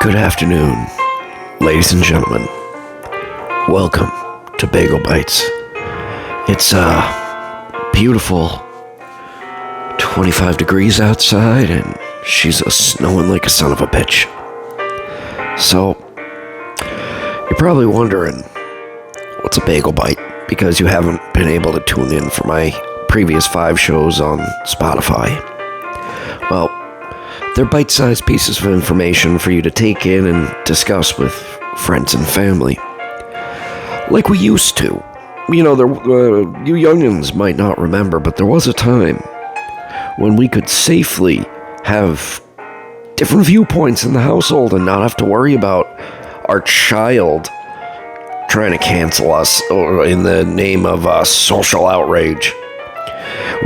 Good afternoon, ladies and gentlemen. Welcome to Bagel Bytes. It's beautiful 25 degrees outside and she's snowing like a son of a bitch. So, you're probably wondering, what's a bagel bite? Because you haven't been able to tune in for my previous 5 shows on Spotify. Well, they're bite-sized pieces of information for you to take in and discuss with friends and family. Like we used to. You know, you youngins might not remember, but there was a time when we could safely have different viewpoints in the household and not have to worry about our child trying to cancel us or in the name of social outrage.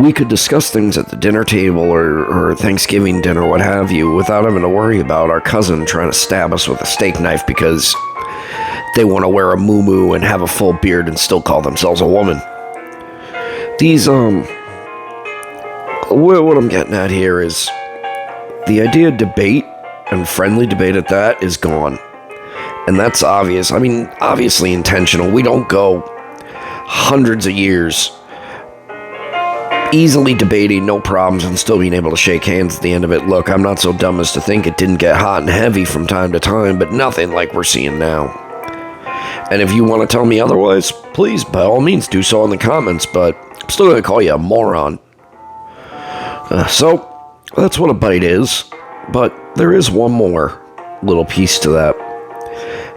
We could discuss things at the dinner table or Thanksgiving dinner, what have you, without having to worry about our cousin trying to stab us with a steak knife because they want to wear a muumuu and have a full beard and still call themselves a woman. What I'm getting at here is the idea of debate and friendly debate at that is gone. And that's obvious. I mean, obviously intentional. We don't go hundreds of years easily debating, no problems, and still being able to shake hands at the end of it. Look, I'm not so dumb as to think it didn't get hot and heavy from time to time, but nothing like we're seeing now. And if you want to tell me otherwise, please, by all means, do so in the comments, but I'm still going to call you a moron. So, that's what a bite is, but there is one more little piece to that,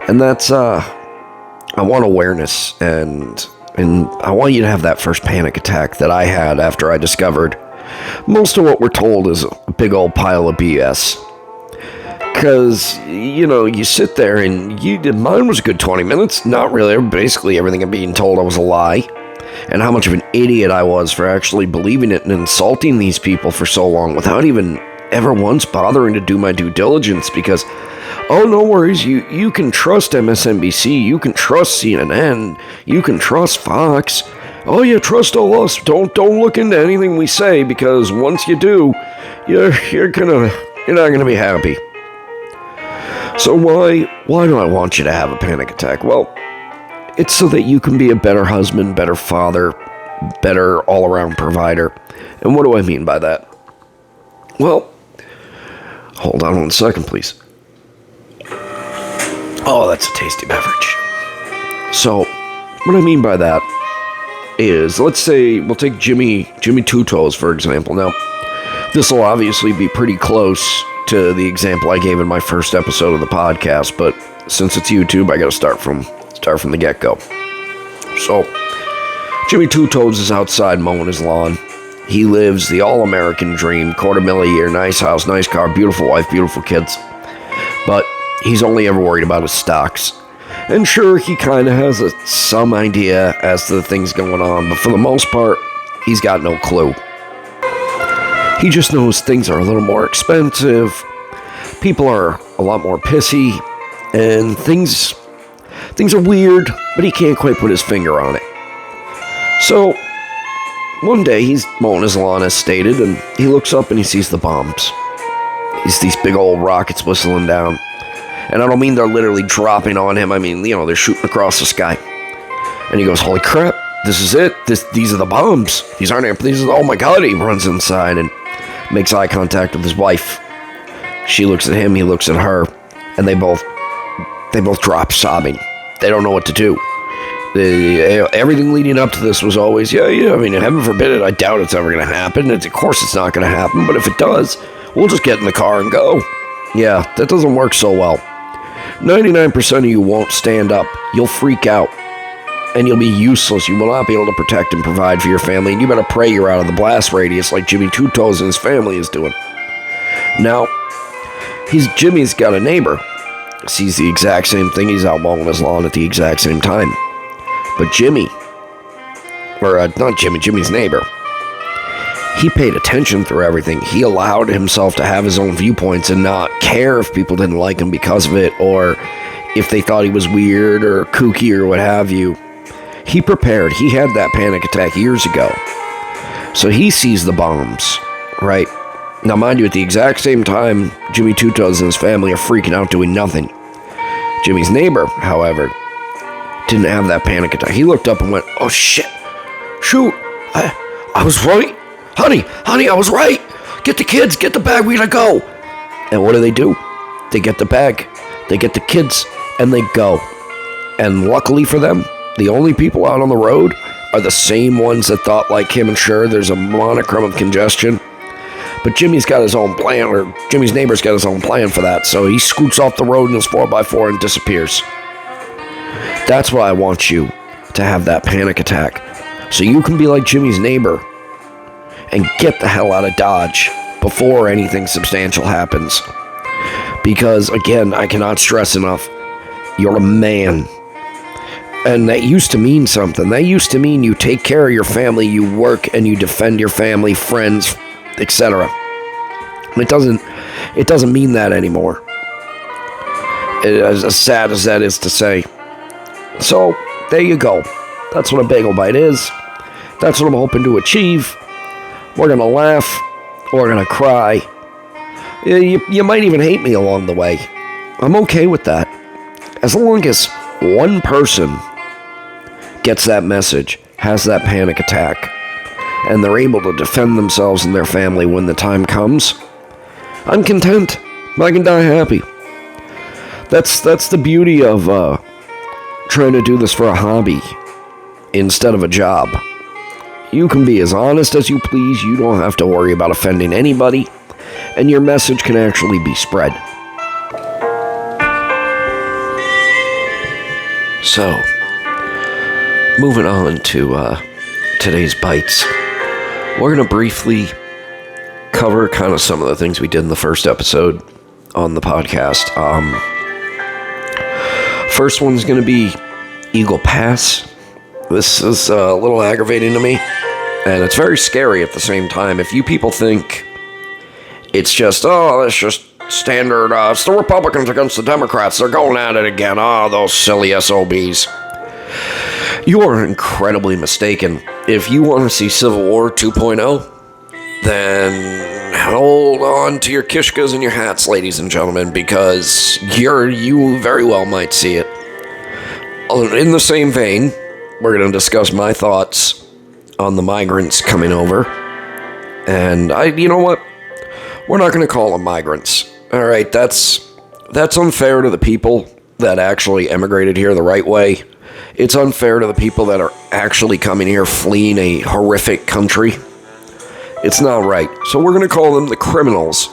and that's, I want awareness, and I want you to have that first panic attack that I had after I discovered most of what we're told is a big old pile of BS. Because, you know, you sit there and mine was a good 20 minutes. Not really. Basically, everything I'm being told I was a lie. And how much of an idiot I was for actually believing it and insulting these people for so long without even ever once bothering to do my due diligence because, oh, no worries, you can trust MSNBC, you can trust CNN, you can trust Fox. Oh yeah, trust all us. Don't look into anything we say because once you do, you're not gonna be happy. So why do I want you to have a panic attack? Well, it's so that you can be a better husband, better father, better all-around provider. And what do I mean by that? Well, hold on 1 second, please. Oh, that's a tasty beverage. So, what I mean by that is, let's say, we'll take Jimmy Two Toes, for example. Now, this will obviously be pretty close to the example I gave in my first episode of the podcast, but since it's YouTube, I gotta start from the get-go. So, Jimmy Two Toes is outside mowing his lawn. He lives the all-American dream, $250,000 a year, nice house, nice car, beautiful wife, beautiful kids. But he's only ever worried about his stocks. And sure, he kind of has some idea as to the things going on, but for the most part, he's got no clue. He just knows things are a little more expensive, people are a lot more pissy, and things are weird, but he can't quite put his finger on it. So, one day, he's mowing his lawn as stated, and he looks up and he sees the bombs. He's these big old rockets whistling down. And I don't mean they're literally dropping on him. I mean, you know, they're shooting across the sky. And he goes, holy crap, this is it. These are the bombs. These aren't airplanes. Oh my God. He runs inside and makes eye contact with his wife. She looks at him, he looks at her, and they both drop sobbing. They don't know what to do. Everything leading up to this was always, I mean, heaven forbid it, I doubt it's ever going to happen. Of course it's not going to happen, but if it does, we'll just get in the car and go. Yeah, that doesn't work so well. 99% of you won't stand up. You'll freak out. And you'll be useless. You will not be able to protect and provide for your family. And you better pray you're out of the blast radius like Jimmy Two Toes and his family is doing. Now, Jimmy's got a neighbor. Sees the exact same thing. He's out mowing his lawn at the exact same time. But Jimmy's neighbor, he paid attention through everything. He allowed himself to have his own viewpoints and not care if people didn't like him because of it or if they thought he was weird or kooky or what have you. He prepared. He had that panic attack years ago. So he sees the bombs, right? Now, mind you, at the exact same time, Jimmy Two Toes and his family are freaking out doing nothing. Jimmy's neighbor, however, didn't have that panic attack. He looked up and went, "Oh shit, shoot, I was right. Honey, I was right. Get the kids, get the bag, we gotta go." And what do? They get the bag, they get the kids, and they go. And luckily for them, the only people out on the road are the same ones that thought like him, and sure, there's a monochrome of congestion. But Jimmy's got his own plan, or Jimmy's neighbor's got his own plan for that, so he scoots off the road in his 4x4 and disappears. That's why I want you to have that panic attack, so you can be like Jimmy's neighbor and get the hell out of Dodge before anything substantial happens. Because, again, I cannot stress enough, you're a man. And that used to mean something. That used to mean you take care of your family, you work, and you defend your family, friends, etc. It doesn't mean that anymore. As sad as that is to say. So, there you go. That's what a bagel bite is. That's what I'm hoping to achieve. We're going to laugh. We're going to cry. You might even hate me along the way. I'm okay with that. As long as one person gets that message, has that panic attack, and they're able to defend themselves and their family when the time comes, I'm content. I can die happy. That's the beauty of trying to do this for a hobby instead of a job. You can be as honest as you please. You don't have to worry about offending anybody, and your message can actually be spread. So, moving on to today's bites. We're going to briefly cover kind of some of the things we did in the first episode on the podcast. First one's going to be Eagle Pass. This is a little aggravating to me, and it's very scary at the same time. If you people think it's just, that's just standard, it's the Republicans against the Democrats, they're going at it again, those silly SOBs. You are incredibly mistaken. If you want to see Civil War 2.0, then hold on to your kishkas and your hats, ladies and gentlemen, because you very well might see it. In the same vein, we're going to discuss my thoughts on the migrants coming over. And you know what? We're not going to call them migrants. All right, that's unfair to the people that actually emigrated here the right way. It's unfair to the people that are actually coming here fleeing a horrific country. It's not right. So we're going to call them the criminals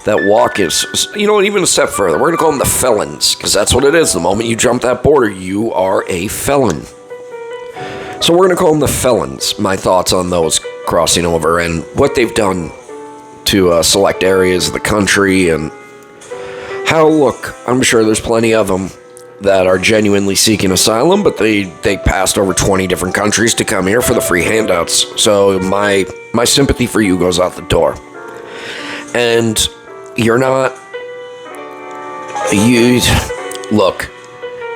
that walk even a step further. We're going to call them the felons, because that's what it is. The moment you jump that border, you are a felon. So we're going to call them the felons. My thoughts on those crossing over and what they've done to select areas of the country, and how, look, I'm sure there's plenty of them that are genuinely seeking asylum, but they passed over 20 different countries to come here for the free handouts. So my sympathy for you goes out the door. And look,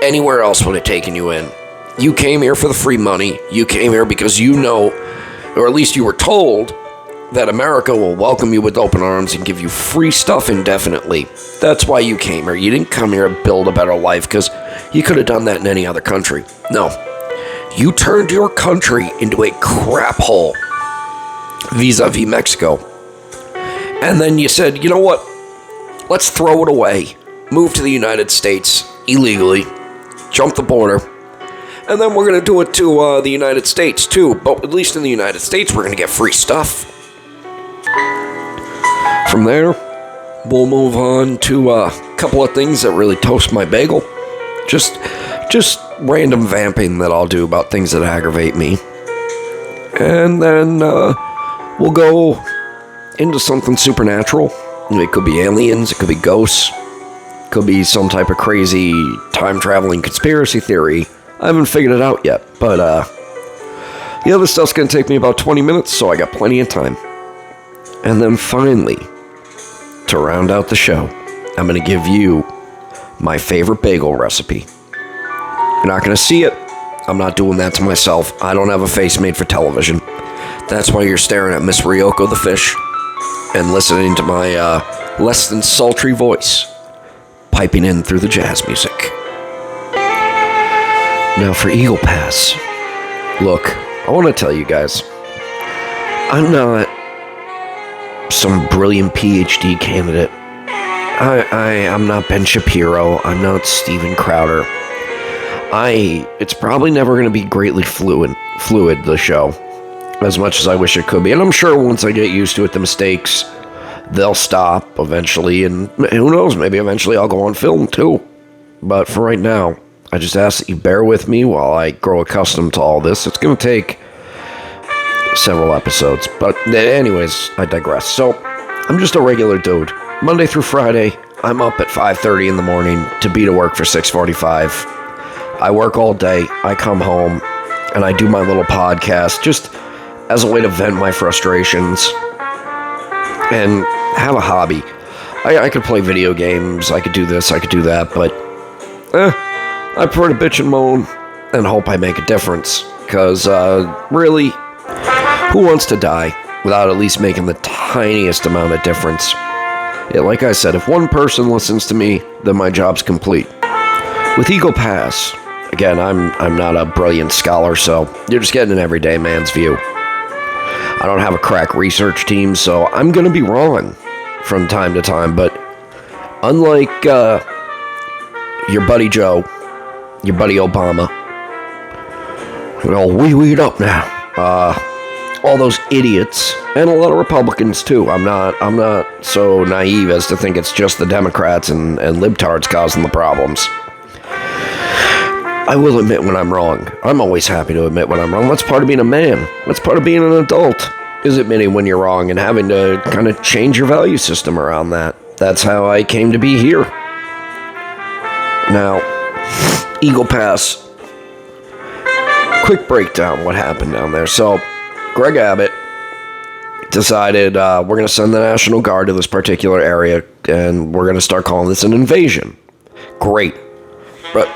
anywhere else would have taken you in. You came here for the free money. You came here because you know, or at least you were told, that America will welcome you with open arms and give you free stuff indefinitely. That's why you came here. You didn't come here to build a better life, because you could have done that in any other country. No. You turned your country into a crap hole vis-a-vis Mexico. And then you said, you know what? Let's throw it away. Move to the United States illegally. Jump the border. And then we're going to do it to the United States too. But at least in the United States, we're going to get free stuff. From there, we'll move on to a couple of things that really toast my bagel. Just random vamping that I'll do about things that aggravate me. And then we'll go into something supernatural. It could be aliens, it could be ghosts, it could be some type of crazy time-traveling conspiracy theory. I haven't figured it out yet, but the other stuff's going to take me about 20 minutes, so I got plenty of time. And then finally, to round out the show, I'm going to give you my favorite bagel recipe. You're not going to see it. I'm not doing that to myself. I don't have a face made for television. That's why you're staring at Miss Ryoko the fish. and listening to my less than sultry voice piping in through the jazz music. Now for Eagle Pass. Look, I want to tell you guys, I'm not some brilliant PhD candidate. I'm not Ben Shapiro. I'm not Steven Crowder. It's probably never going to be greatly fluid, the show, as much as I wish it could be. And I'm sure once I get used to it, the mistakes, they'll stop eventually. And who knows, maybe eventually I'll go on film too. But for right now, I just ask that you bear with me while I grow accustomed to all this. It's going to take several episodes. But anyways, I digress. So, I'm just a regular dude. Monday through Friday, I'm up at 5:30 in the morning to be to work for 6:45. I work all day, I come home, and I do my little podcast just as a way to vent my frustrations and have a hobby. I could play video games, I could do this, I could do that, but I prefer to bitch and moan and hope I make a difference. Because, really, who wants to die without at least making the tiniest amount of difference? Yeah, like I said, if one person listens to me, then my job's complete. With Eagle Pass, again, I'm not a brilliant scholar, so you're just getting an everyday man's view. I don't have a crack research team, so I'm going to be wrong from time to time, but unlike your buddy Joe, your buddy Obama, weed up now, all those idiots, and a lot of Republicans too. I'm not so naive as to think it's just the Democrats and libtards causing the problems. I will admit when I'm wrong. I'm always happy to admit when I'm wrong. That's part of being a man. That's part of being an adult, is admitting when you're wrong and having to kind of change your value system around that. That's how I came to be here. Now, Eagle Pass. Quick breakdown what happened down there. So, Greg Abbott decided we're going to send the National Guard to this particular area, and we're going to start calling this an invasion. Great. But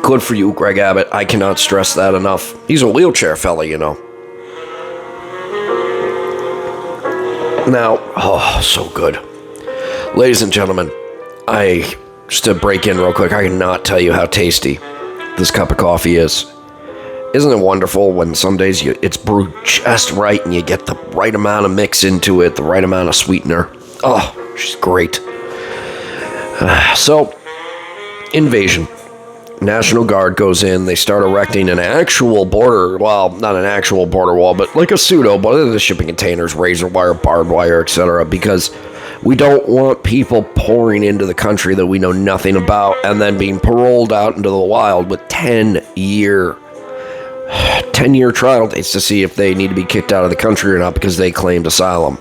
good for you, Greg Abbott. I cannot stress that enough. He's a wheelchair fella, you know. Now, oh, so good. Ladies and gentlemen, just to break in real quick, I cannot tell you how tasty this cup of coffee is. Isn't it wonderful when some days it's brewed just right and you get the right amount of mix into it, the right amount of sweetener? Oh, she's great. So, invasion. National Guard goes in, they start erecting an actual border, well, not an actual border wall, but like a pseudo, but the shipping containers, razor wire, barbed wire, etc., because we don't want people pouring into the country that we know nothing about and then being paroled out into the wild with 10-year trial dates to see if they need to be kicked out of the country or not because they claimed asylum.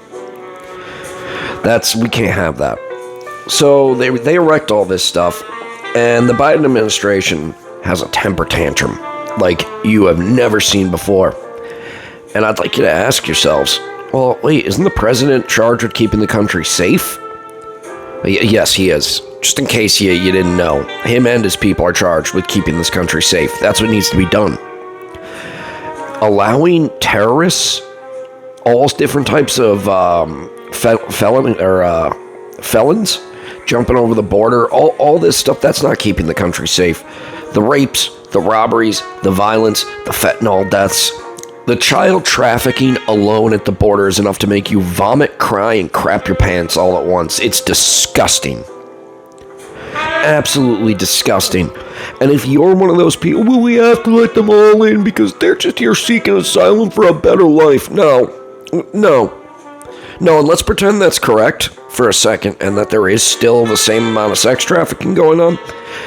We can't have that. So they erect all this stuff. And the Biden administration has a temper tantrum like you have never seen before. And I'd like you to ask yourselves, well, wait, isn't the president charged with keeping the country safe? Yes, he is. Just in case you didn't know, him and his people are charged with keeping this country safe. That's what needs to be done. Allowing terrorists, all different types of felons, jumping over the border, all this stuff, that's not keeping the country safe. The rapes, the robberies, the violence, the fentanyl deaths, the child trafficking alone at the border is enough to make you vomit, cry, and crap your pants all at once. It's disgusting. Absolutely disgusting. And if you're one of those people, well, we have to let them all in because they're just here seeking asylum for a better life. No, and let's pretend that's correct for a second and that there is still the same amount of sex trafficking going on.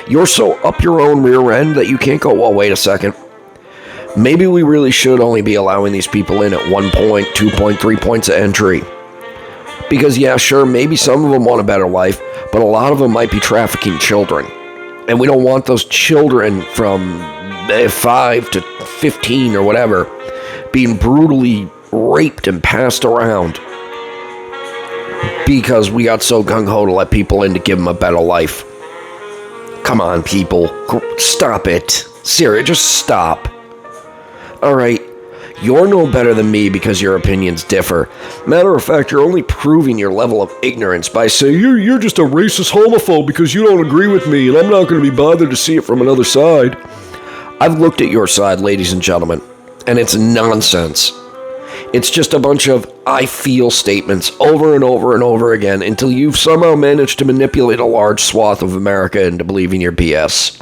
You're so up your own rear end that you can't go, well, wait a second. Maybe we really should only be allowing these people in at 1 point, 2 point, 3 points of entry. Because, yeah, sure, maybe some of them want a better life, but a lot of them might be trafficking children. And we don't want those children from 5 to 15 or whatever being brutally raped and passed around because we got so gung-ho to let people in to give them a better life. Come on, people. Stop it. Seriously, just stop. Alright, You're no better than me because your opinions differ. Matter of fact, you're only proving your level of ignorance by saying you're just a racist homophobe because you don't agree with me, and I'm not going to be bothered to see it from another side. I've looked at your side, ladies and gentlemen, and it's nonsense. It's just a bunch of I feel statements over and over and over again until you've somehow managed to manipulate a large swath of America into believing your BS.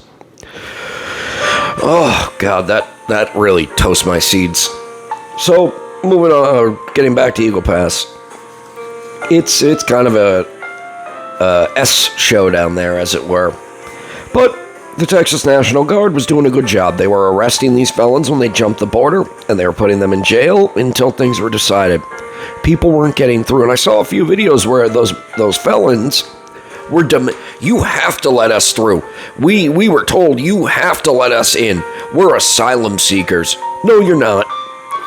Oh, God, that really toasts my seeds. So, moving on, getting back to Eagle Pass. It's kind of a S show down there, as it were. But the Texas National Guard was doing a good job. They were arresting these felons when they jumped the border, and they were putting them in jail until things were decided. People weren't getting through, and I saw a few videos where those felons were you have to let us through. We were told you have to let us in. We're asylum seekers. No, you're not.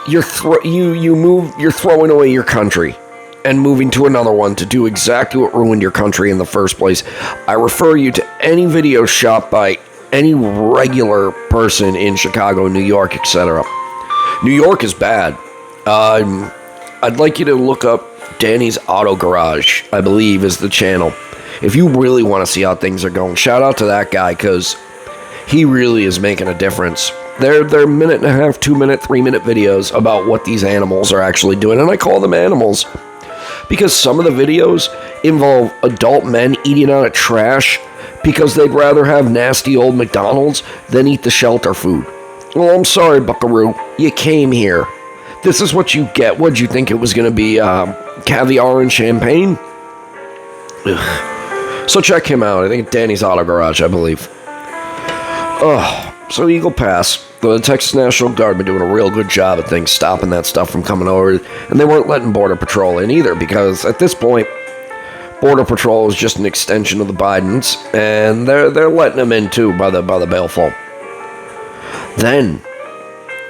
You're throwing away your country and moving to another one to do exactly what ruined your country in the first place. I refer you to any video shot by any regular person in Chicago, New York, etc. New York is bad. I'd like you to look up Danny's Auto Garage, I believe is the channel. If you really want to see how things are going, shout out to that guy, because he really is making a difference. They're minute and a half, 2 minute, 3 minute videos about what these animals are actually doing, and I call them animals because some of the videos involve adult men eating out of trash because they'd rather have nasty old McDonald's than eat the shelter food. Well, I'm sorry, buckaroo. You came here. This is what you get. What'd you think it was going to be, caviar and champagne? Ugh. So check him out. I think Danny's Auto Garage, I believe. So Eagle Pass, the Texas National Guard been doing a real good job at things, stopping that stuff from coming over, and they weren't letting Border Patrol in either, because at this point, Border Patrol is just an extension of the Bidens, and they're letting them in too by the bailful. Then,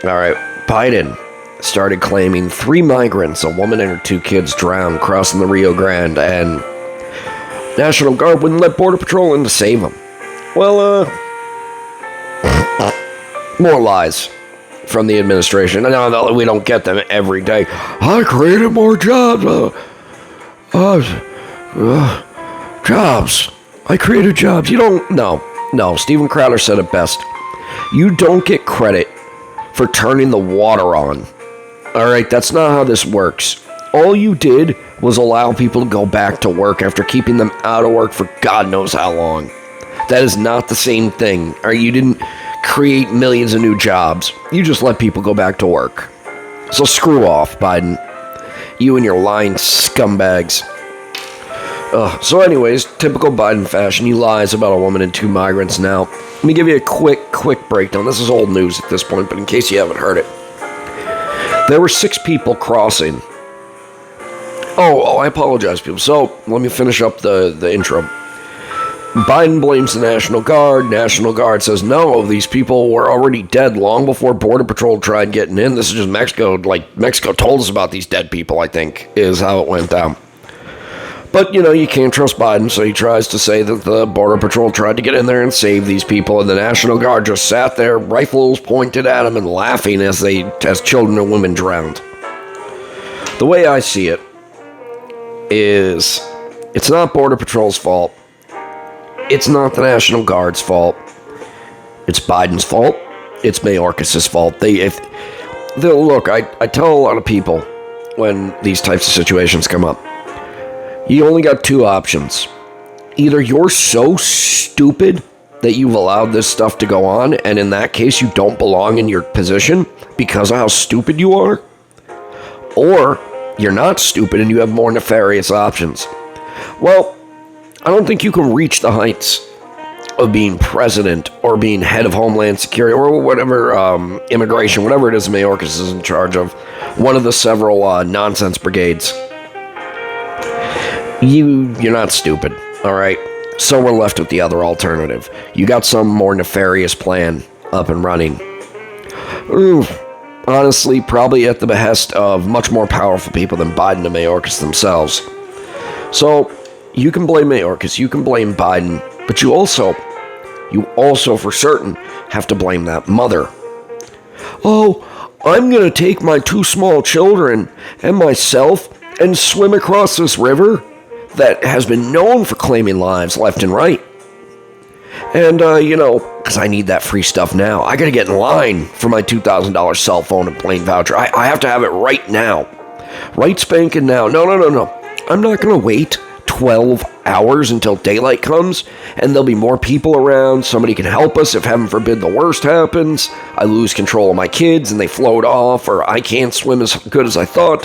Biden started claiming 3 migrants, a woman and her 2 kids, drowned crossing the Rio Grande, and National Guard wouldn't let Border Patrol in to save them. Well, more lies from the administration. No, we don't get them every day. I created more jobs. Jobs. I created jobs. You don't. No. Steven Crowder said it best. You don't get credit for turning the water on. All right, that's not how this works. All you did was allow people to go back to work after keeping them out of work for God knows how long. That is not the same thing. Or you didn't create millions of new jobs. You just let people go back to work. So screw off, Biden. You and your lying scumbags. So anyways, typical Biden fashion, he lies about a woman and 2 migrants now. Let me give you a quick breakdown. This is old news at this point, but in case you haven't heard it. There were 6 people crossing. Oh, I apologize, people. So, let me finish up the intro. Biden blames the National Guard. National Guard says, no, these people were already dead long before Border Patrol tried getting in. This is just Mexico. Mexico told us about these dead people, I think, is how it went down. But, you can't trust Biden, so he tries to say that the Border Patrol tried to get in there and save these people, and the National Guard just sat there, rifles pointed at them, and laughing as children and women drowned. The way I see it is, it's not Border Patrol's fault. It's not the National Guard's fault. It's Biden's fault. It's Mayorkas' fault. Look, I tell a lot of people when these types of situations come up, you only got 2 options. Either you're so stupid that you've allowed this stuff to go on, and in that case you don't belong in your position because of how stupid you are, or you're not stupid and you have more nefarious options. Well, I don't think you can reach the heights of being president or being head of Homeland Security or whatever, immigration, whatever it is Mayorkas is in charge of, one of the several nonsense brigades. You're not stupid, all right? So we're left with the other alternative. You got some more nefarious plan up and running. Honestly, probably at the behest of much more powerful people than Biden and Mayorkas themselves. So, you can blame Mayorkas, you can blame Biden, but you also for certain have to blame that mother. Oh, I'm going to take my 2 small children and myself and swim across this river that has been known for claiming lives left and right. And, because I need that free stuff now. I got to get in line for my $2,000 cell phone and plane voucher. I have to have it right now. Right spanking now. No. I'm not going to wait 12 hours until daylight comes and there'll be more people around. Somebody can help us if, heaven forbid, the worst happens. I lose control of my kids and they float off, or I can't swim as good as I thought.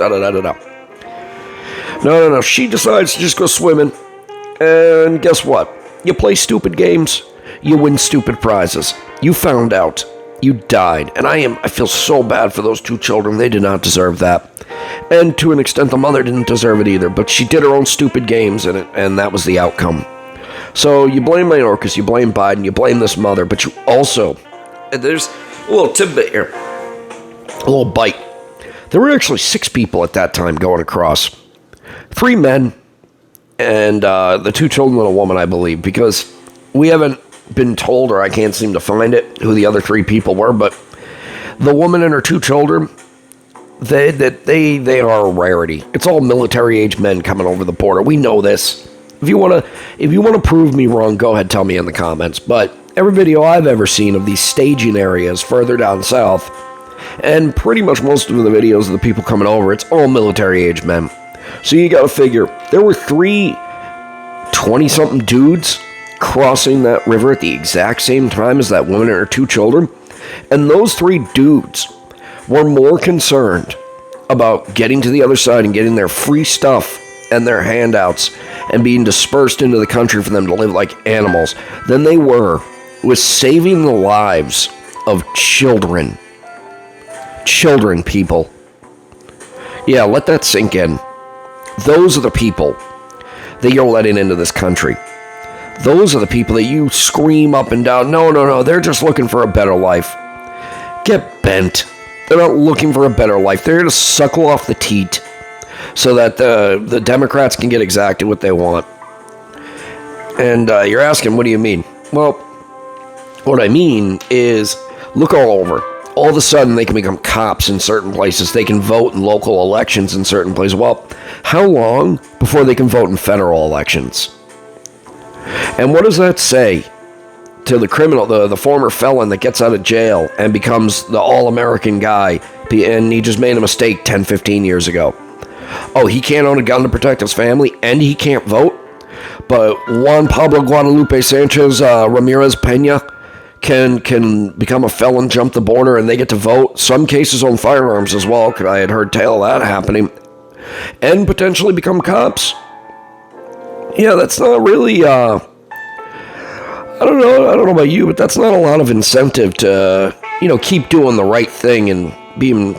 No. She decides to just go swimming. And guess what? You play stupid games, you win stupid prizes. You found out. You died. And I feel so bad for those 2 children. They did not deserve that. And to an extent, the mother didn't deserve it either. But she did her own stupid games in it, and that was the outcome. So you blame Mayorkas, you blame Biden, you blame this mother, but you also... There's a little tidbit here. A little bite. There were actually 6 people at that time going across. 3 men, and the 2 children and a woman, I believe, because we haven't been told, or I can't seem to find it, who the other 3 people were, but the woman and her 2 children, they are a rarity. It's all military-age men coming over the border. We know this. If you want to prove me wrong, go ahead, tell me in the comments. But every video I've ever seen of these staging areas further down south, and pretty much most of the videos of the people coming over, it's all military-age men. So you got to figure, there were 3 20-something dudes crossing that river at the exact same time as that woman and her 2 children. And those 3 dudes were more concerned about getting to the other side and getting their free stuff and their handouts and being dispersed into the country for them to live like animals than they were with saving the lives of children. Children, people. Yeah, let that sink in. Those are the people that you're letting into this country. Those are the people that you scream up and down, no, they're just looking for a better life. Get bent. They're not looking for a better life. They're going to suckle off the teat so that the Democrats can get exactly what they want. And you're asking, what do you mean? Well, what I mean is, look all over. All of a sudden, they can become cops in certain places. They can vote in local elections in certain places. Well, how long before they can vote in federal elections? And what does that say to the criminal, the former felon that gets out of jail and becomes the all-American guy, and he just made a mistake 10, 15 years ago? Oh, he can't own a gun to protect his family, and he can't vote? But Juan Pablo Guadalupe Sanchez Ramirez Pena can become a felon, jump the border, and they get to vote. Some cases own firearms as well, because I had heard tale of that happening. And potentially become cops. Yeah, that's not really, I don't know about you, but that's not a lot of incentive to, keep doing the right thing and being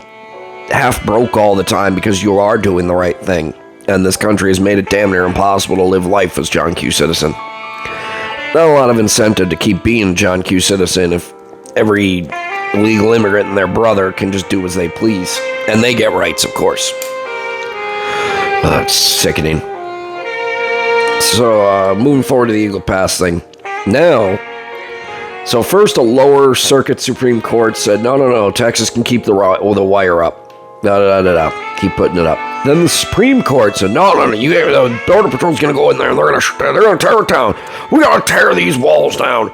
half broke all the time because you are doing the right thing. And this country has made it damn near impossible to live life as John Q. Citizen. Not a lot of incentive to keep being John Q. Citizen if every illegal immigrant and their brother can just do as they please. And they get rights, of course. It's sickening. So, moving forward to the Eagle Pass thing. Now, so first a lower circuit Supreme Court said, no, Texas can keep the wire up. Keep putting it up. Then the Supreme Court said, no, the Border Patrol's going to go in there and they're going to tear it down. We got to tear these walls down.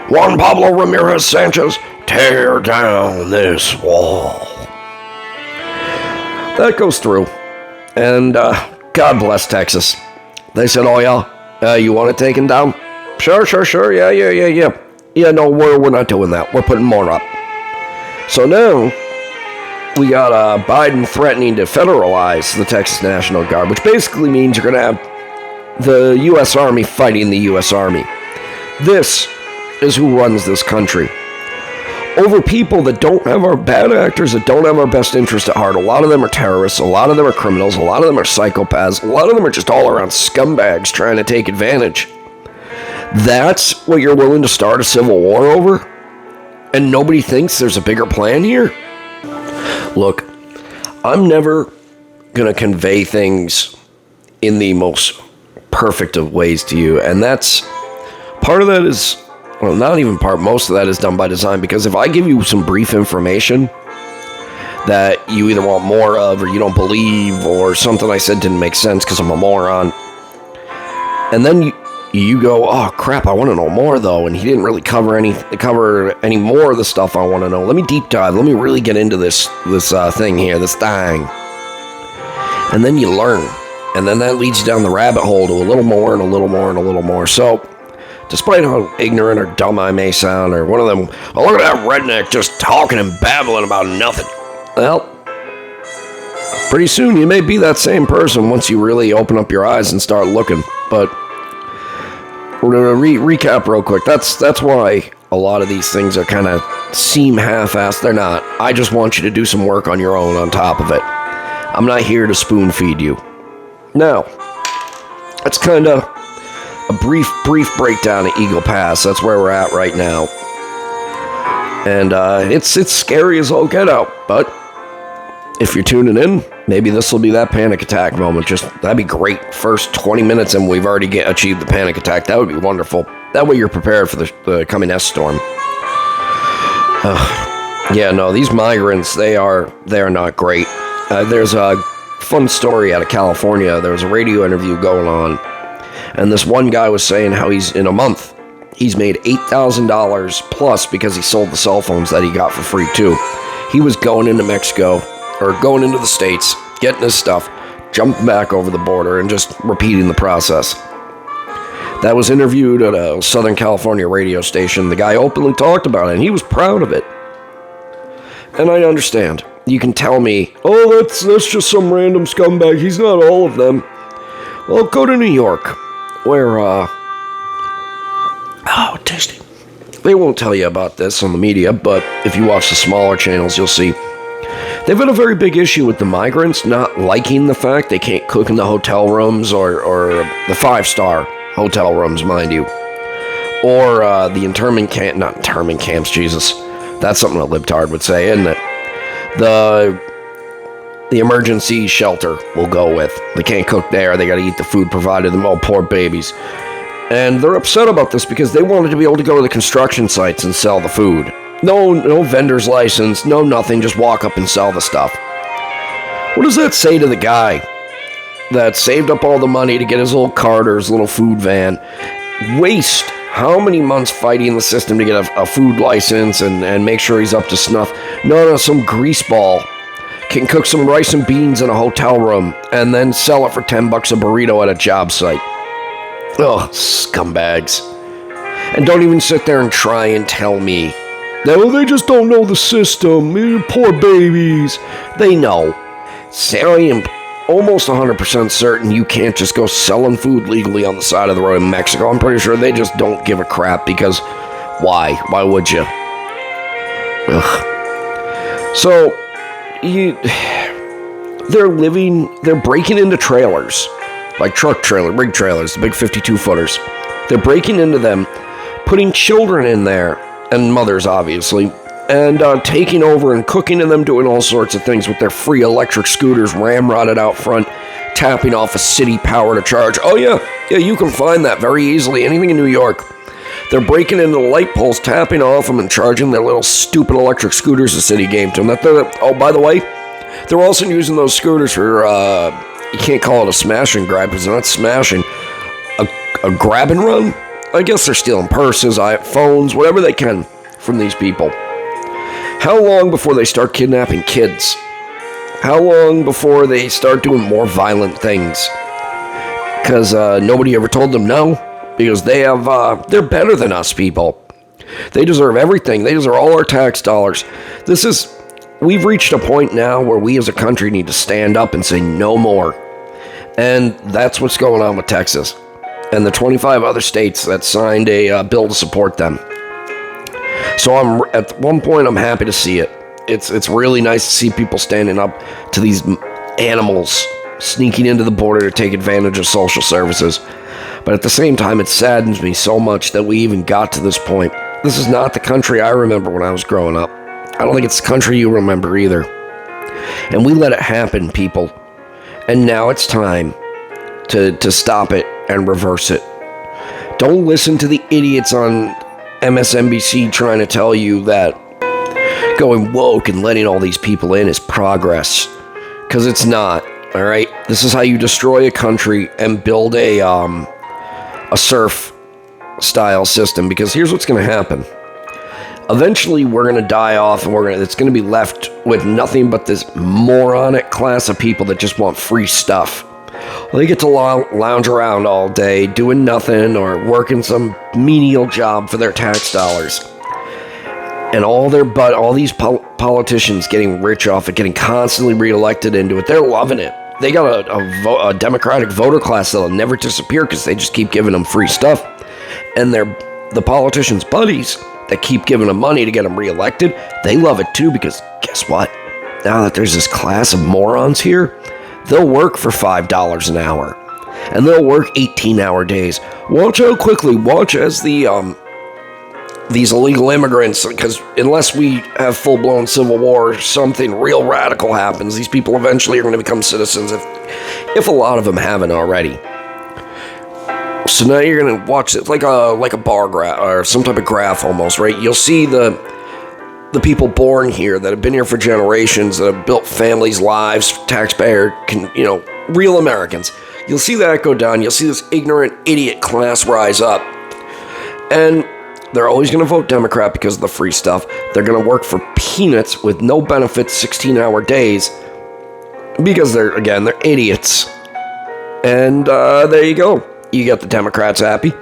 Juan Pablo Ramirez Sanchez, tear down this wall. That goes through. And God bless Texas. They said, oh yeah, you want it taken down? Sure, yeah. Yeah, no, we're not doing that. We're putting more up. So now, we got Biden threatening to federalize the Texas National Guard, which basically means you're going to have the U.S. Army fighting the U.S. Army. This is who runs this country. Over people that don't have our bad actors, that don't have our best interest at heart. A lot of them are terrorists, a lot of them are criminals, a lot of them are psychopaths, a lot of them are just all around scumbags trying to take advantage. That's what you're willing to start a civil war over? And nobody thinks there's a bigger plan here? Look, I'm never going to convey things in the most perfect of ways to you. And that's, part of that is, well, not even part, most of that is done by design. Because if I give you some brief information that you either want more of or you don't believe, or something I said didn't make sense because I'm a moron. And then you go, oh crap, I want to know more though, and he didn't really cover any more of the stuff I want to know. Let me deep dive. Let me really get into this thing here, this thing. And then you learn, and then that leads you down the rabbit hole to a little more and a little more and a little more. So, despite how ignorant or dumb I may sound, or one of them, oh look at that redneck just talking and babbling about nothing. Well, pretty soon you may be that same person once you really open up your eyes and start looking. But we're going to recap real quick. That's why a lot of these things are kind of seem half-assed. They're not. I just want you to do some work on your own on top of it. I'm not here to spoon feed you. Now, that's kind of a brief breakdown of Eagle Pass. That's where we're at right now. And it's scary as all get out. But if you're tuning in, maybe this will be that panic attack moment. That'd be great. First 20 minutes and we've already achieved the panic attack. That would be wonderful. That way you're prepared for the coming S-storm. Yeah, no, these migrants, they are not great. There's a fun story out of California. There was a radio interview going on, and this one guy was saying how in a month, he's made $8,000 plus because he sold the cell phones that he got for free too. He was going into Mexico, or going into the States, getting his stuff, jumping back over the border, and just repeating the process. That was interviewed at a Southern California radio station. The guy openly talked about it, and he was proud of it. And I understand. You can tell me, oh, that's just some random scumbag. He's not all of them. Well, go to New York, where, oh, tasty. They won't tell you about this on the media, but if you watch the smaller channels, you'll see they've had a very big issue with the migrants not liking the fact they can't cook in the hotel rooms or the 5-star hotel rooms, mind you. Or the internment camps, Jesus. That's something a libtard would say, isn't it? The emergency shelter we'll go with. They can't cook there. They got to eat the food provided them. Oh, poor babies. And they're upset about this because they wanted to be able to go to the construction sites and sell the food. No vendor's license, no nothing. Just walk up and sell the stuff. What does that say to the guy that saved up all the money to get his little cart or his little food van? Waste how many months fighting the system to get a food license and make sure he's up to snuff? No, some greaseball can cook some rice and beans in a hotel room and then sell it for $10 a burrito at a job site. Ugh, scumbags. And don't even sit there and try and tell me, no, they just don't know the system. Poor babies. They know. I am almost 100% certain you can't just go selling food legally on the side of the road in Mexico. I'm pretty sure they just don't give a crap because why? Why would you? Ugh. So, they're breaking into trailers, like rig trailers, the big 52-footers. They're breaking into them, putting children in there, and mothers, obviously, and taking over and cooking in them, doing all sorts of things with their free electric scooters ramrodded out front, tapping off a city power to charge. Oh, yeah, you can find that very easily. Anything in New York. They're breaking into the light poles, tapping off them, and charging their little stupid electric scooters the city gave to them. Oh, by the way, they're also using those scooters for, you can't call it a smash and grab, because they're not smashing, a grab and run. I guess they're stealing purses, phones, whatever they can from these people. How long before they start kidnapping kids? How long before they start doing more violent things? Because nobody ever told them no. Because they're better than us, people. They deserve everything. They deserve all our tax dollars. We've reached a point now where we as a country need to stand up and say no more. And that's what's going on with Texas and the 25 other states that signed a bill to support them. So at one point, I'm happy to see it. It's really nice to see people standing up to these animals sneaking into the border to take advantage of social services. But at the same time, it saddens me so much that we even got to this point. This is not the country I remember when I was growing up. I don't think it's the country you remember either. And we let it happen, people. And now it's time to stop it and reverse it. Don't listen to the idiots on MSNBC trying to tell you that going woke and letting all these people in is progress. Because it's not, all right? This is how you destroy a country and build a serf-style system. Because here's what's going to happen. Eventually, we're going to die off, and it's going to be left with nothing but this moronic class of people that just want free stuff. Well, they get to lounge around all day, doing nothing, or working some menial job for their tax dollars. And all these politicians getting rich off it, getting constantly reelected into it, they're loving it. They got a Democratic voter class that'll never disappear because they just keep giving them free stuff. And the politicians' buddies that keep giving them money to get them reelected, they love it too, because guess what? Now that there's this class of morons here, they'll work for $5 an hour. And they'll work 18-hour days. Watch out quickly. Watch as these illegal immigrants, because unless we have full-blown civil war, something real radical happens. These people eventually are going to become citizens if a lot of them haven't already. So now you're going to watch it like a bar graph or some type of graph almost, right? You'll see the people born here that have been here for generations, that have built families, lives, taxpayer, real Americans. You'll see that go down. You'll see this ignorant idiot class rise up. And they're always going to vote Democrat because of the free stuff. They're going to work for peanuts with no benefits, 16-hour days, because they're idiots. And there you go. You got the Democrats happy.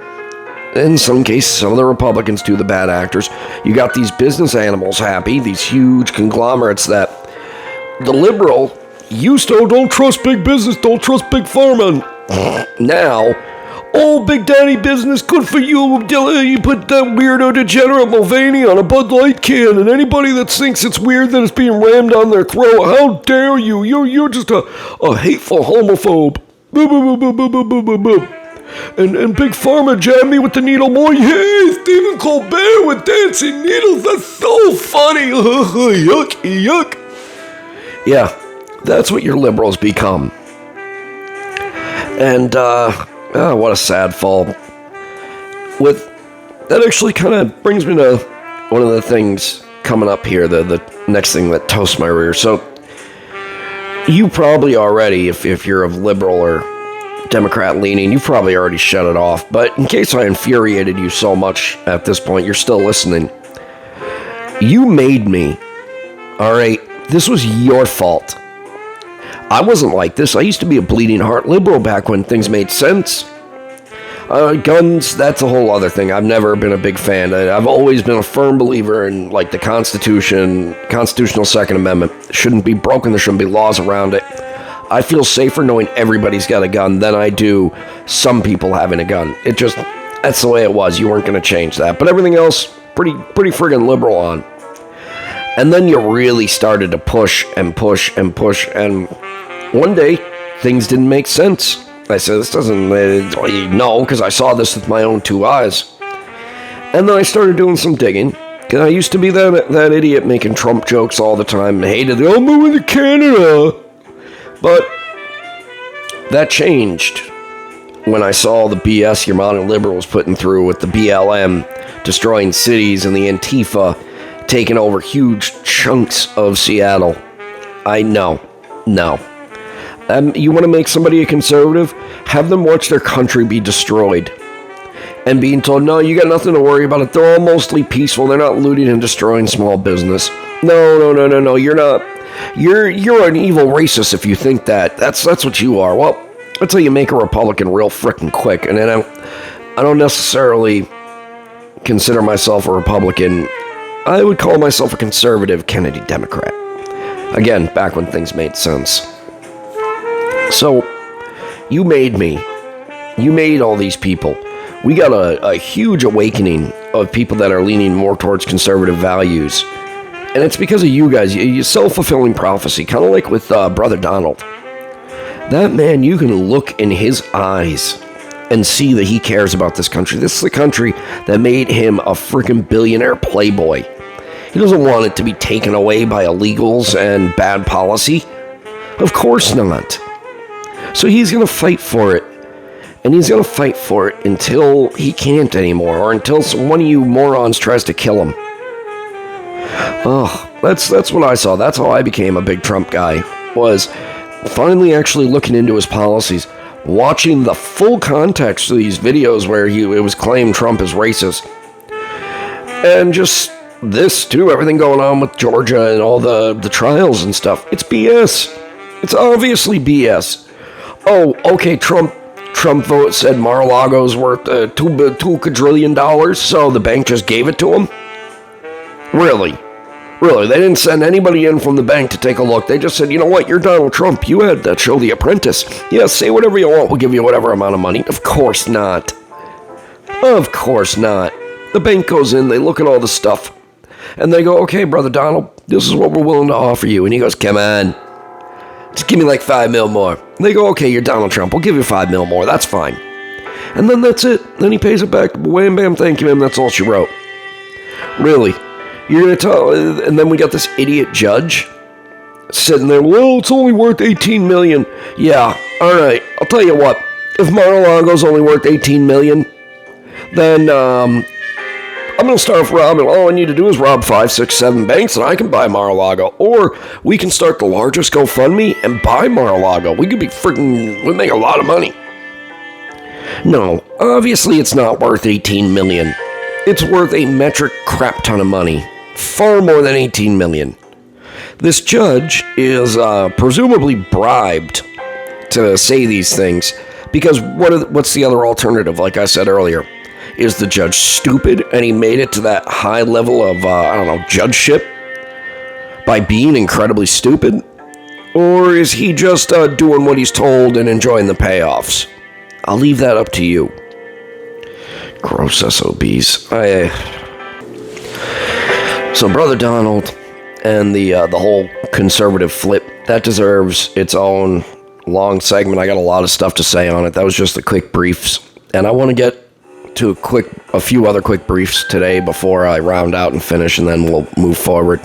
In some cases, some of the Republicans too, the bad actors. You got these business animals happy, these huge conglomerates that the liberal used to, don't trust big business, don't trust big pharma. Now, big daddy business, good for you. You put that weirdo degenerate Mulvaney on a Bud Light can, and anybody that thinks it's weird that it's being rammed down their throat, how dare you? You're just a hateful homophobe. Boo, boo, boo, boo, boo, boo, boo, boo. And Big Pharma jabbed me with the needle more. Yay, Stephen Colbert with dancing needles. That's so funny. Yuck, yuck. Yeah, that's what your liberals become. And, what a sad fall. That actually kind of brings me to one of the things coming up here, the next thing that toasts my rear. So, you probably already, if you're of liberal or Democrat leaning, you've probably already shut it off. But in case I infuriated you so much at this point, you're still listening. You made me. All right, this was your fault. I wasn't like this. I used to be a bleeding heart liberal back when things made sense. Guns, that's a whole other thing. I've never been a big fan. I've always been a firm believer in the constitutional Second Amendment. It shouldn't be broken. There shouldn't be laws around it. I feel safer knowing everybody's got a gun than I do some people having a gun. That's the way it was. You weren't going to change that. But everything else, pretty friggin' liberal on. And then you really started to push and push and push. And one day, things didn't make sense. I said, this doesn't, no, because I saw this with my own two eyes. And then I started doing some digging. Because I used to be that idiot making Trump jokes all the time and hated it. I'm moving to Canada. But that changed when I saw the BS your modern liberal was putting through with the BLM destroying cities and the Antifa taking over huge chunks of Seattle. No. You want to make somebody a conservative? Have them watch their country be destroyed. And being told, no, you got nothing to worry about it. They're all mostly peaceful. They're not looting and destroying small business. No, you're not. You're an evil racist if you think that. That's what you are. Well, that's how you make a Republican real frickin' quick. And then I don't necessarily consider myself a Republican. I would call myself a conservative Kennedy Democrat. Again, back when things made sense. So, you made me. You made all these people. We got a huge awakening of people that are leaning more towards conservative values. And it's because of you guys. You self-fulfilling prophecy, kind of like with Brother Donald. That man, you can look in his eyes and see that he cares about this country. This is the country that made him a freaking billionaire playboy. He doesn't want it to be taken away by illegals and bad policy. Of course not. So he's going to fight for it. And he's going to fight for it until he can't anymore, or until one of you morons tries to kill him. Oh, That's what I saw. That's how I became a big Trump guy, was finally actually looking into his policies, watching the full context of these videos where it was claimed Trump is racist. And just this, too, everything going on with Georgia and all the trials and stuff. It's BS. It's obviously BS. Oh, okay, Trump vote said Mar-a-Lago's worth $2 quadrillion, so the bank just gave it to him? Really? Really, they didn't send anybody in from the bank to take a look. They just said, you know what, you're Donald Trump. You had that show The Apprentice. Yeah, say whatever you want. We'll give you whatever amount of money. Of course not. Of course not. The bank goes in, they look at all the stuff, and they go, okay, Brother Donald, this is what we're willing to offer you. And he goes, come on. Just give me like $5 million more. And they go, okay, you're Donald Trump. We'll give you $5 million more. That's fine. And then that's it. Then he pays it back. Wham, bam, thank you, ma'am. That's all she wrote. Really? You're going to tell... And then we got this idiot judge sitting there, well, it's only worth $18 million. Yeah, all right. I'll tell you what. If Mar-a-Lago's only worth $18 million, then I'm going to start robbing. All I need to do is rob 5, 6, 7 banks, and I can buy Mar-a-Lago. Or we can start the largest GoFundMe and buy Mar-a-Lago. We could be we'd make a lot of money. No, obviously it's not worth $18 million. It's worth a metric crap ton of money. Far more than $18 million. This judge is presumably bribed to say these things, because what's the other alternative? Like I said earlier, is the judge stupid and he made it to that high level of, judgeship by being incredibly stupid? Or is he just doing what he's told and enjoying the payoffs? I'll leave that up to you. Gross SOBs. So Brother Donald and the whole conservative flip, that deserves its own long segment. I got a lot of stuff to say on it. That was just the quick briefs. And I want to get to a few other quick briefs today before I round out and finish, and then we'll move forward.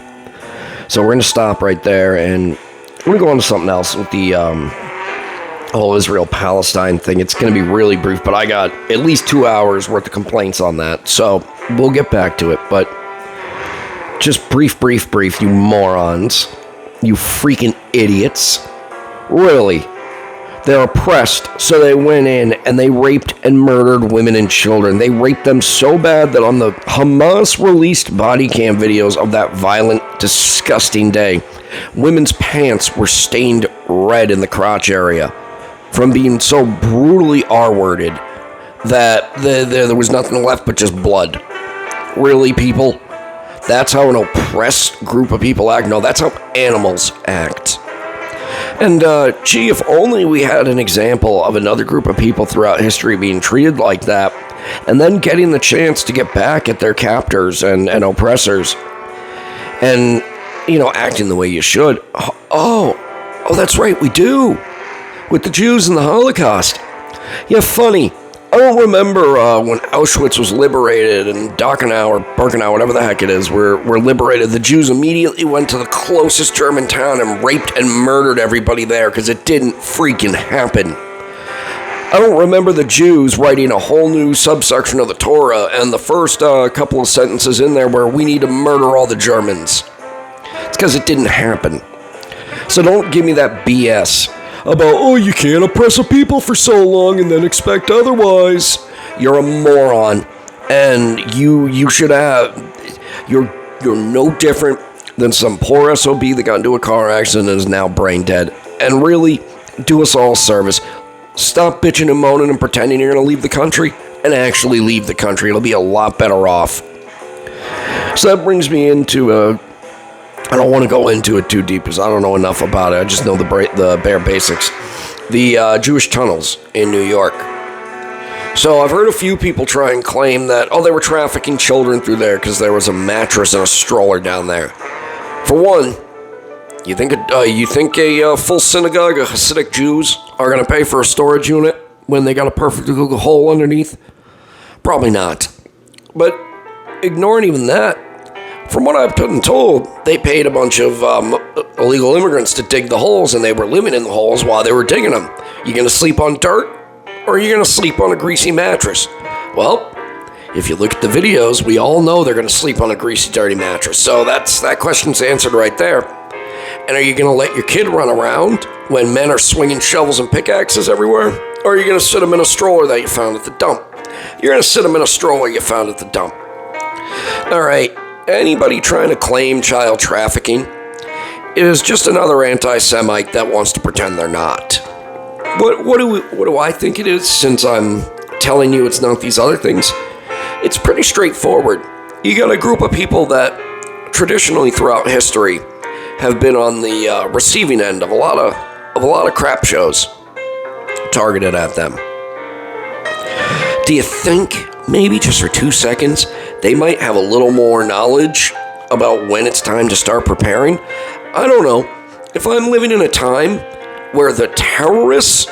So we're going to stop right there, and we're going to go on to something else with the whole Israel-Palestine thing. It's going to be really brief, but I got at least 2 hours worth of complaints on that, so we'll get back to it. But just brief, you morons. You freaking idiots. Really. They're oppressed, so they went in and they raped and murdered women and children. They raped them so bad that on the Hamas-released body cam videos of that violent, disgusting day, women's pants were stained red in the crotch area from being so brutally R-worded that there was nothing left but just blood. Really, people? That's how an oppressed group of people act? No, that's how animals act. And, gee, if only we had an example of another group of people throughout history being treated like that, and then getting the chance to get back at their captors and oppressors, and, acting the way you should. Oh, that's right, we do. With the Jews and the Holocaust. Yeah, funny. I don't remember when Auschwitz was liberated and Dachau or Birkenau, whatever the heck it is, were liberated. The Jews immediately went to the closest German town and raped and murdered everybody there because it didn't freaking happen. I don't remember the Jews writing a whole new subsection of the Torah and the first couple of sentences in there where we need to murder all the Germans. It's because it didn't happen. So don't give me that BS about, you can't oppress a people for so long and then expect otherwise. You're a moron, and you should have, you're no different than some poor SOB that got into a car accident and is now brain dead. And really, do us all a service. Stop bitching and moaning and pretending you're going to leave the country, and actually leave the country. It'll be a lot better off. So that brings me into I don't want to go into it too deep because I don't know enough about it. I just know the bare basics. The Jewish tunnels in New York. So I've heard a few people try and claim that, they were trafficking children through there because there was a mattress and a stroller down there. For one, you think a full synagogue of Hasidic Jews are going to pay for a storage unit when they got a perfectly good hole underneath? Probably not. But ignoring even that, from what I've been told, they paid a bunch of illegal immigrants to dig the holes, and they were living in the holes while they were digging them. You going to sleep on dirt, or are you going to sleep on a greasy mattress? Well, If you look at the videos, we all know they're going to sleep on a greasy, dirty mattress. So that question's answered right there. And are you going to let your kid run around when men are swinging shovels and pickaxes everywhere? Or are you going to sit him in a stroller that you found at the dump? You're going to sit him in a stroller you found at the dump. All right, anybody trying to claim child trafficking is just another anti-Semite that wants to pretend they're not. What do I think it is, since I'm telling you it's not these other things? It's pretty straightforward. You got a group of people that traditionally throughout history have been on the receiving end of a lot of crap shows targeted at them. Do you think maybe just for 2 seconds they might have a little more knowledge about when it's time to start preparing? I don't know. If I'm living in a time where the terrorists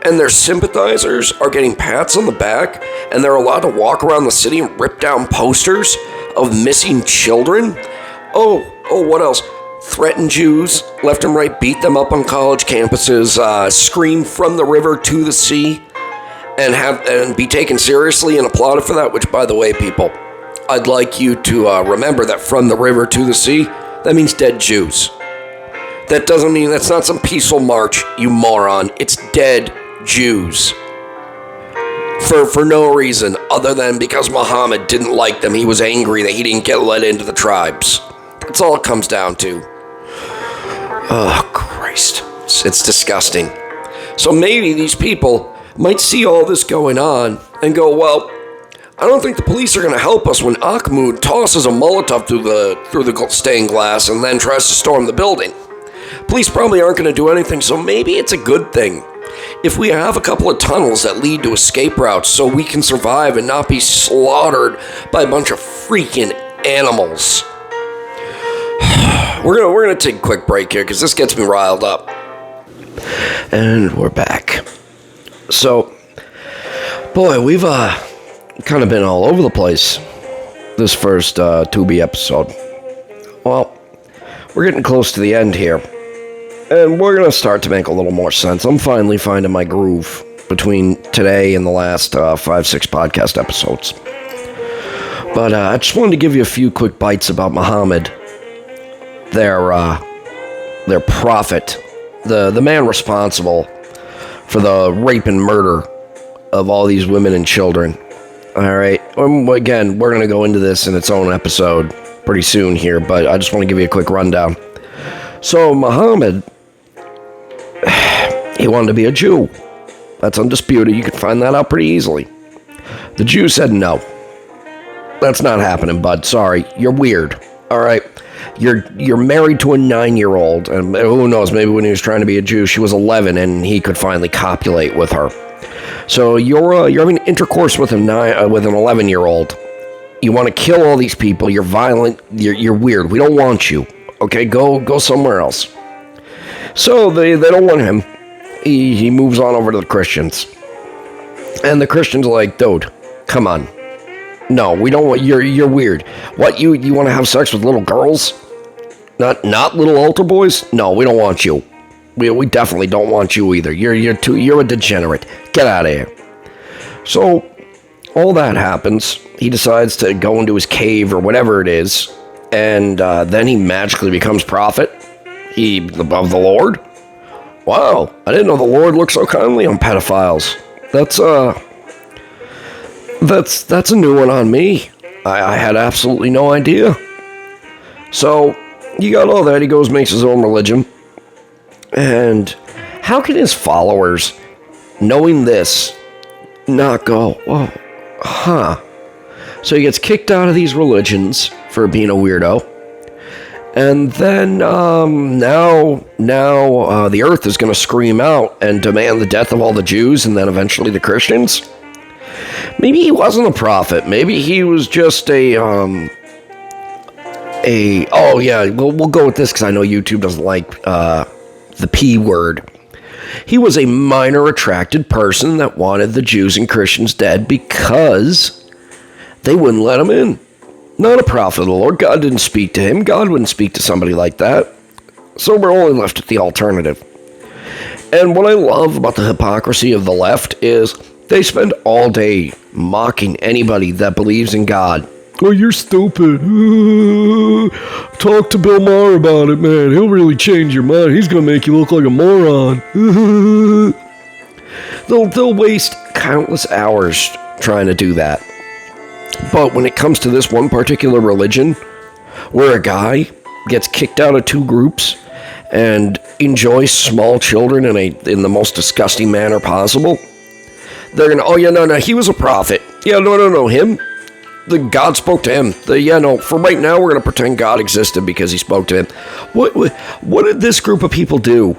and their sympathizers are getting pats on the back and they're allowed to walk around the city and rip down posters of missing children, what else? Threaten Jews left and right, beat them up on college campuses, scream from the river to the sea, and be taken seriously and applauded for that. Which, by the way, people, I'd like you to remember that from the river to the sea, that means dead Jews. That doesn't mean that's not some peaceful march, you moron. It's dead Jews. For no reason other than because Muhammad didn't like them. He was angry that he didn't get let into the tribes. That's all it comes down to. Oh, Christ. It's disgusting. So maybe these people might see all this going on and go, well, I don't think the police are going to help us when Ahmad tosses a Molotov through the stained glass and then tries to storm the building. Police probably aren't going to do anything, so maybe it's a good thing if we have a couple of tunnels that lead to escape routes so we can survive and not be slaughtered by a bunch of freaking animals. We're gonna take a quick break here because this gets me riled up. And we're back. So, boy, we've kind of been all over the place this first Tubi episode. Well, we're getting close to the end here, and we're gonna start to make a little more sense. I'm finally finding my groove between today and the last 5-6 podcast episodes. But I just wanted to give you a few quick bites about Muhammad, their prophet, the man responsible for the rape and murder of all these women and children. All right. Again, we're going to go into this in its own episode pretty soon here, but I just want to give you a quick rundown. So Muhammad, he wanted to be a Jew. That's undisputed. You can find that out pretty easily. The Jews said no. That's not happening, bud. Sorry. You're weird. All right. You're married to a 9-year-old, and who knows, maybe when he was trying to be a Jew, she was 11, and he could finally copulate with her. So you're having intercourse with an 11-year-old. You want to kill all these people. You're violent. You're weird. We don't want you. Okay, go somewhere else. So they don't want him. He moves on over to the Christians, and the Christians are like, dude, come on. No, we don't want. You're weird. What, you want to have sex with little girls? Not little altar boys? No, we don't want you. We definitely don't want you either. You're a degenerate. Get out of here. So all that happens. He decides to go into his cave or whatever it is, and then he magically becomes prophet. Of the Lord. Wow, I didn't know the Lord looked so kindly on pedophiles. That's a new one on me. I had absolutely no idea. So, you got all that. He goes, makes his own religion. And how can his followers, knowing this, not go, whoa, So he gets kicked out of these religions for being a weirdo. And then now the earth is going to scream out and demand the death of all the Jews and then eventually the Christians. Maybe he wasn't a prophet. Maybe he was just we'll go with this because I know YouTube doesn't like the P word. He was a minor attracted person that wanted the Jews and Christians dead because they wouldn't let him in. Not a prophet of the Lord. God didn't speak to him. God wouldn't speak to somebody like that. So we're only left with the alternative. And what I love about the hypocrisy of the left is They spend all day mocking anybody that believes in God. Oh, you're stupid. Talk to Bill Maher about it, man. He'll really change your mind. He's going to make you look like a moron. They'll waste countless hours trying to do that. But when it comes to this one particular religion, where a guy gets kicked out of two groups and enjoys small children in the most disgusting manner possible, they're going to, oh, yeah, no, he was a prophet. Yeah, no, him. The God spoke to him. For right now, we're going to pretend God existed because he spoke to him. What did this group of people do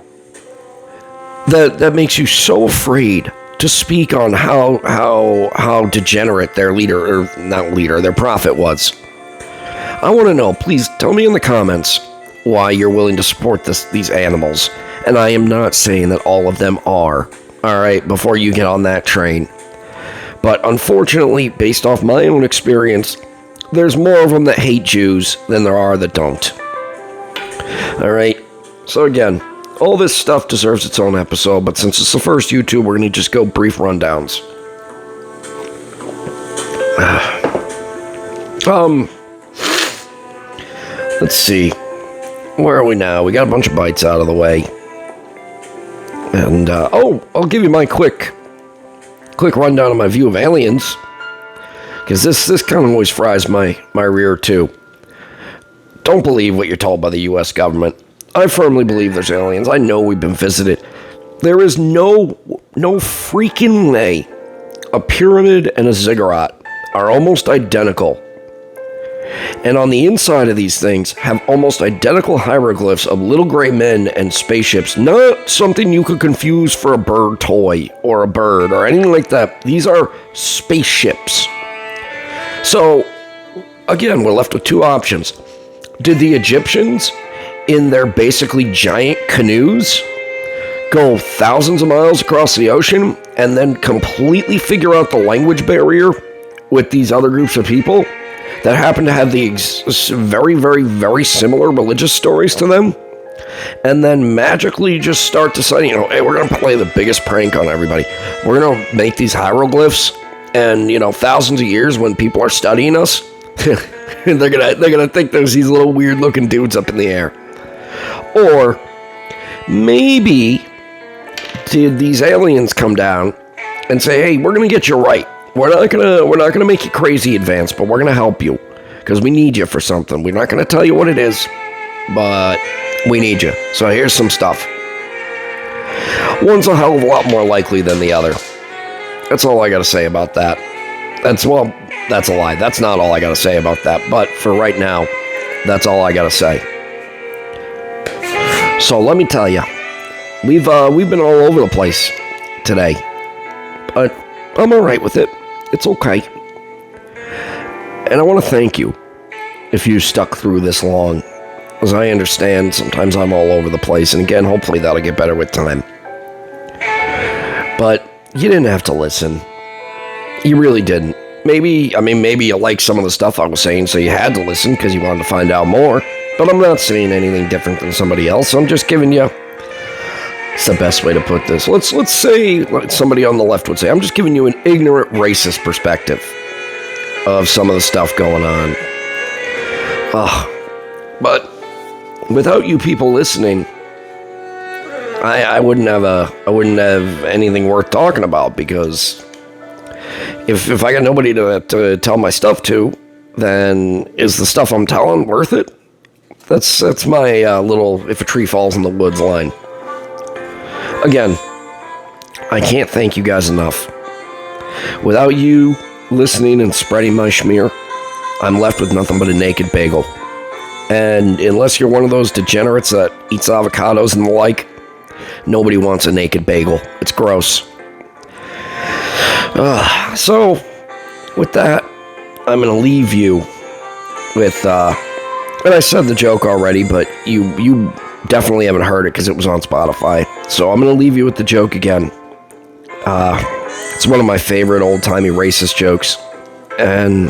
that makes you so afraid to speak on how degenerate their their prophet was? I want to know. Please tell me in the comments why you're willing to support these animals. And I am not saying that all of them are. All right, before you get on that train. But unfortunately, based off my own experience, there's more of them that hate Jews than there are that don't. All right, so again, all this stuff deserves its own episode, but since it's the first YouTube, we're going to just go brief rundowns. Let's see. Where are we now? We got a bunch of bytes out of the way. And, I'll give you my quick rundown of my view of aliens, because this kind of always fries my rear too. Don't believe what you're told by the U.S. government. I firmly believe there's aliens. I know we've been visited. There is no freaking way a pyramid and a ziggurat are almost identical. And on the inside of these things have almost identical hieroglyphs of little gray men and spaceships. Not something you could confuse for a bird toy or a bird or anything like that. These are spaceships. So, again, we're left with two options. Did the Egyptians, in their basically giant canoes, go thousands of miles across the ocean and then completely figure out the language barrier with these other groups of people that happen to have the very, very, very similar religious stories to them, and then magically just start deciding, hey, we're going to play the biggest prank on everybody. We're going to make these hieroglyphs, and, thousands of years when people are studying us, they're gonna think there's these little weird-looking dudes up in the air. Or maybe did these aliens come down and say, hey, we're going to get you right. We're not gonna make you crazy advanced, but we're gonna help you because we need you for something. We're not gonna tell you what it is, but we need you. So here's some stuff. One's a hell of a lot more likely than the other. That's all I gotta say about that. That's a lie. That's not all I gotta say about that. But for right now, that's all I gotta say. So let me tell you, we've been all over the place today, but I'm all right with it. It's okay. And I want to thank you if you stuck through this long. As I understand, sometimes I'm all over the place. And again, hopefully that'll get better with time. But you didn't have to listen. You really didn't. Maybe you liked some of the stuff I was saying, so you had to listen because you wanted to find out more. But I'm not saying anything different than somebody else. I'm just giving you... It's the best way to put this. Let's say, like somebody on the left would say, I'm just giving you an ignorant, racist perspective of some of the stuff going on. But without you people listening, I wouldn't have anything worth talking about, because if I got nobody to tell my stuff to, then is the stuff I'm telling worth it? That's my little if a tree falls in the woods line. Again, I can't thank you guys enough. Without you listening and spreading my schmear, I'm left with nothing but a naked bagel. And unless you're one of those degenerates that eats avocados and the like, nobody wants a naked bagel. It's gross. So, with that, I'm going to leave you with, and I said the joke already, but you definitely haven't heard it because it was on Spotify. So I'm going to leave you with the joke again. It's one of my favorite old-timey racist jokes. And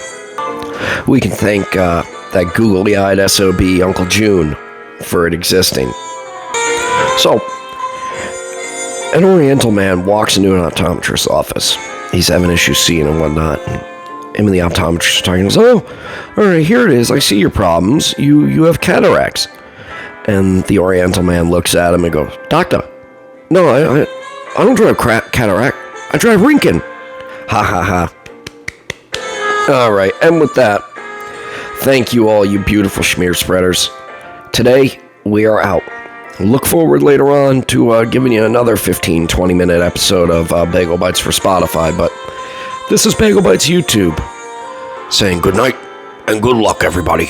we can thank that googly-eyed SOB Uncle June for it existing. So, an Oriental man walks into an optometrist's office. he's having issues seeing and whatnot. Him and the optometrist are talking. He goes, oh, all right, here it is. I see your problems. You have cataracts. And the Oriental man looks at him and goes, Doctor, no, I don't drive cataract. I drive Rinkin. Ha ha ha. All right, and with that, thank you all, you beautiful schmear spreaders. Today, we are out. Look forward later on to giving you another 15-20 minute episode of Bagel Bytes for Spotify, but this is Bagel Bytes YouTube saying good night and good luck, everybody.